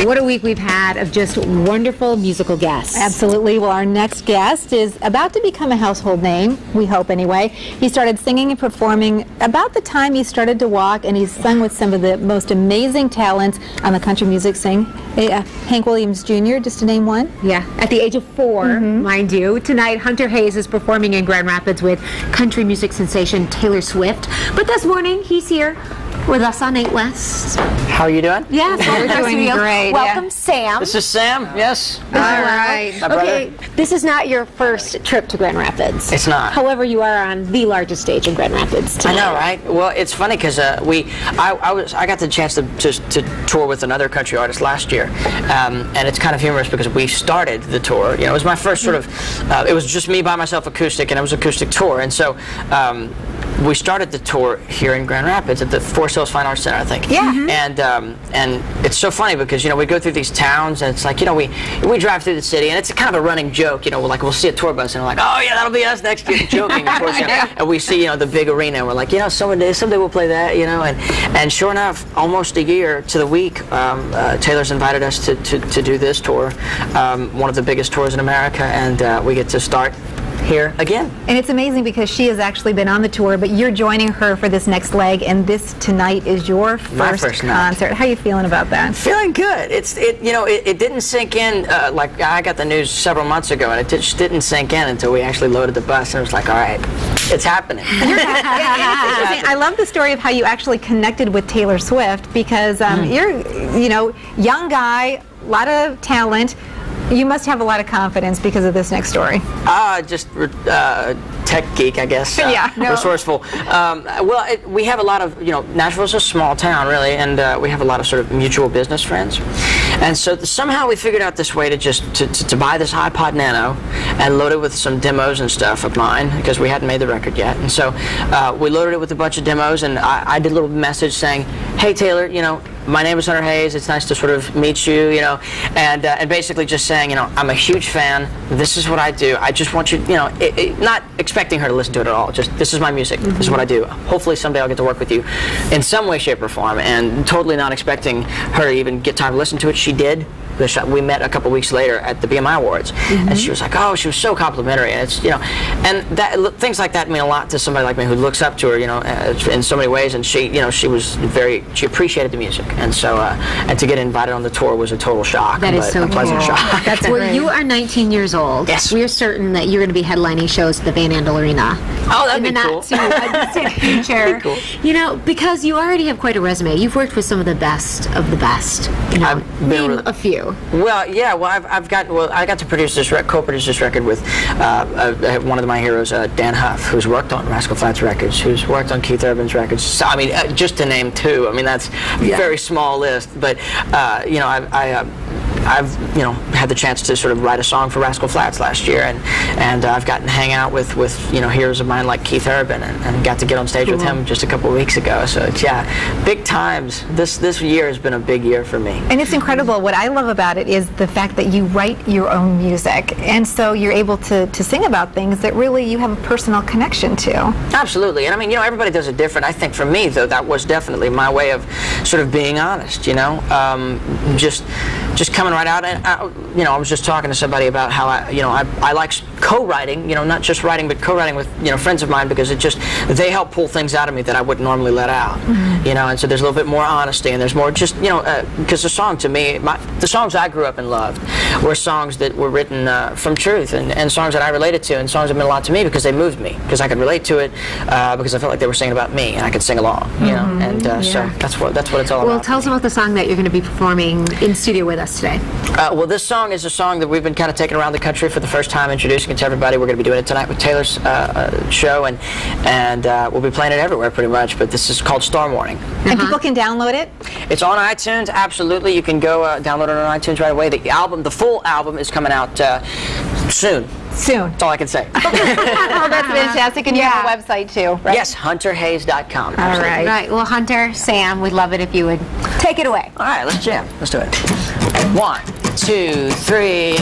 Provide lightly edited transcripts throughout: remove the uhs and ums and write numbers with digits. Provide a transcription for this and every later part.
what a week we've had of just wonderful musical guests. Absolutely. Well, our next guest is about to become a household name, we hope anyway. He started singing and performing about the time he started to walk, and he's sung with some of the most amazing talents on the country music scene. Hank Williams Jr., just to name one. Yeah, at the age of 4, mind you. Tonight, Hunter Hayes is performing in Grand Rapids with country music sensation Taylor Swift. But this morning, he's here with us on 8 West. How are you doing? Yes, we're doing great. Welcome, Sam. This is Sam, yes. All right. My brother. Okay, this is not your first trip to Grand Rapids. It's not. However, you are on the largest stage in Grand Rapids tonight. I know, right? Well, it's funny because I got the chance to tour with another country artist last year, and it's kind of humorous because we started the tour. You know, it was my first sort of. It was just me by myself, acoustic, and it was an acoustic tour, and so. We started the tour here in Grand Rapids at the Forest Hills Fine Arts Center, I think. Yeah. And it's so funny because, you know, we go through these towns and it's like, you know, we drive through the city and it's kind of a running joke, you know, like we'll see a tour bus and we're like, oh yeah, that'll be us next year, joking, of course. You know, and we see, you know, the big arena and we're like, you know, someday we'll play that, you know, and sure enough, almost a year to the week, Taylor's invited us to do this tour, one of the biggest tours in America, and we get to start here again. And it's amazing because she has actually been on the tour, but you're joining her for this next leg, and this tonight is your first concert. How are you feeling about that? Feeling good. It didn't sink in, like I got the news several months ago, and it just didn't sink in until we actually loaded the bus, and it was like, all right, it's happening. I love the story of how you actually connected with Taylor Swift because you're, you know, young guy, a lot of talent. You must have a lot of confidence because of this next story. Just tech geek, I guess. Yeah. No. Resourceful. We have a lot of, you know, Nashville's a small town, really, and we have a lot of sort of mutual business friends. And so somehow we figured out this way to just to buy this iPod Nano and load it with some demos and stuff of mine because we hadn't made the record yet. And so we loaded it with a bunch of demos, and I did a little message saying, hey, Taylor, you know, my name is Hunter Hayes. It's nice to sort of meet you, you know, and basically just saying, you know, I'm a huge fan. This is what I do. I just want you, you know, not expecting her to listen to it at all. Just this is my music. This is what I do. Hopefully someday I'll get to work with you in some way, shape, or form. And totally not expecting her to even get time to listen to it. She did. We met a couple weeks later at the BMI Awards, and she was like, "Oh, she was so complimentary." And it's, you know, and that things like that mean a lot to somebody like me who looks up to her, you know, in so many ways. And she, you know, she appreciated the music, and so and to get invited on the tour was a total shock. That is so a pleasant cool. shock. That's where you are 19 years old. Yes. We're certain that you're going to be headlining shows at the Van Andel Arena. Oh, that'd be cool. Future. Cool. You know, because you already have quite a resume. You've worked with some of the best of the best. You know, name a few. Well, yeah. Well, I got to produce co-produce this record with one of my heroes, Dan Huff, who's worked on Rascal Flatts records, who's worked on Keith Urban's records. So, I mean, just to name 2. I mean, that's a very small list. But you know, I've you know had the chance to sort of write a song for Rascal Flatts last year, and I've gotten to hang out with you know heroes of mine like Keith Urban, and got to get on stage with him just a couple of weeks ago. So it's big times. This year has been a big year for me. And it's incredible. What I love about it is the fact that you write your own music, and so you're able to sing about things that really you have a personal connection to. Absolutely. And I mean, you know, everybody does it different. I think for me, though, that was definitely my way of sort of being honest. You know, just coming right out. And you know, I was just talking to somebody about how I like co-writing. You know, not just writing, but co-writing with friends of mine, because they help pull things out of me that I wouldn't normally let out. You know, and so there's a little bit more honesty, and there's more just because the song to me, the songs I grew up and loved were songs that were written from truth, and songs that I related to, and songs that meant a lot to me because they moved me, because I could relate to it, because I felt like they were singing about me, and I could sing along. You know, and so that's what it's all about. Well, tell us about the song that you're going to be performing in studio with us today. Well, this song is a song that we've been kind of taking around the country for the first time, introducing it to everybody. We're going to be doing it tonight with Taylor's show, and we'll be playing it everywhere pretty much. But this is called Storm Warning. And people can download it? It's on iTunes, absolutely. You can go download it on iTunes right away. The full album is coming out soon. Soon. That's all I can say. Oh, that's fantastic. And you have a website too, right? Yes, hunterhayes.com. All right. Right. Well, Hunter, Sam, we'd love it if you would take it away. All right, let's jam. Let's do it. 1, 2, 3.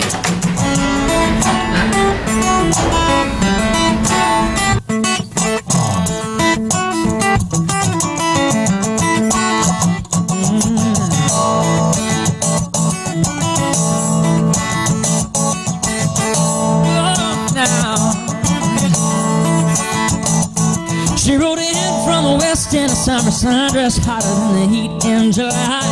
the west in a summer sundress, hotter than the heat in July.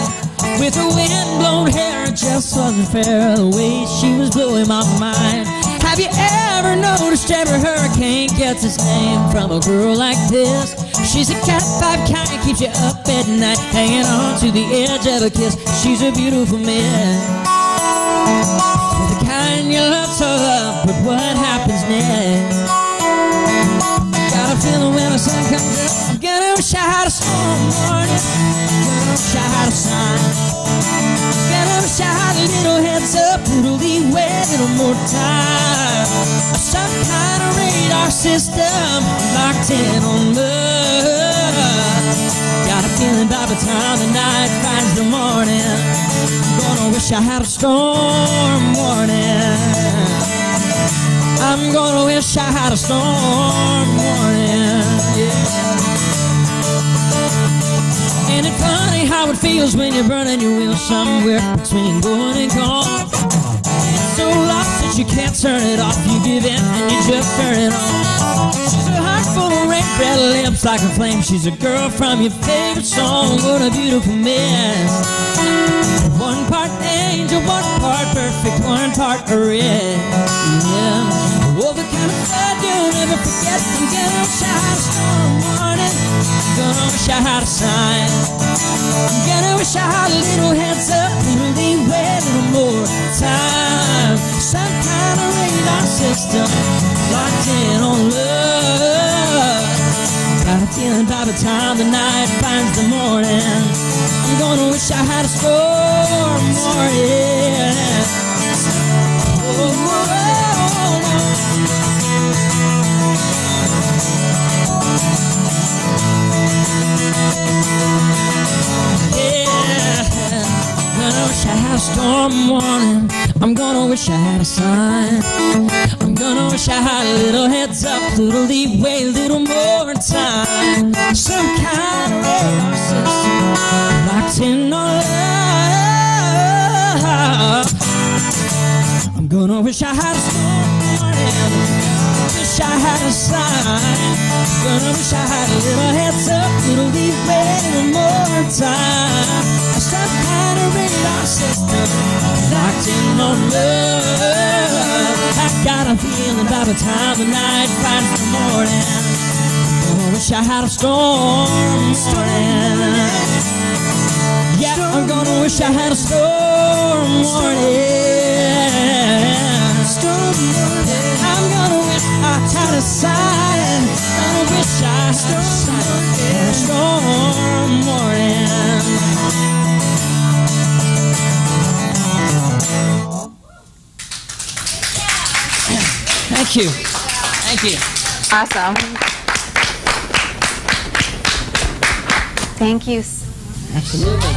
With her wind-blown hair, it just wasn't fair the way she was blowing my mind. Have you ever noticed every hurricane gets its name from a girl like this? She's a cat five kind, keeps you up at night, hanging on to the edge of a kiss. She's a beautiful miss, the kind you love so well, but what happens next? Got a feeling when the sun comes up, I'm gonna wish I had a storm warning, gonna wish I had a sign, gonna wish I had a little heads up, little leeway, a little more time, some kind of radar system locked in on love. Got a feeling by the time the night finds the morning, I'm gonna wish I had a storm warning. I'm gonna wish I had a storm warning, yeah. Ain't it funny how it feels when you're burning your wheels somewhere between going and gone? It's so lost that you can't turn it off. You give in and you just turn it on. She's a heart full of rain, red lips like a flame. She's a girl from your favorite song. What a beautiful mess. One part angel, one part perfect, one part red, yeah. Oh, the kind of blood you'll never forget. I'm gonna wish I had a storm warning, I'm gonna wish I had a sign, I'm gonna wish I had a little heads up, little leeway, a little more time, some kind of radar system locked in on love. Got a feeling by the time the night finds the morning, I'm gonna wish I had a storm warning. Oh, oh, oh, oh. I had a storm warning, I'm gonna wish I had a sign, I'm gonna wish I had a little heads up, little leeway, little more time, some kind of radar system locked in on love. I'm gonna wish I had a storm warning, wish I had a sign, I'm gonna wish I had a little heads up, little leeway, little more time, some kind of radar system locked in on love. I got a feeling by the time the night finds the morning, I wish I had a storm warning. Yeah, I'm gonna wish I had a storm warning. I'm gonna wish I had a sign, gonna wish I had a storm warning. Thank you. Thank you. Awesome. Thank you. Absolutely.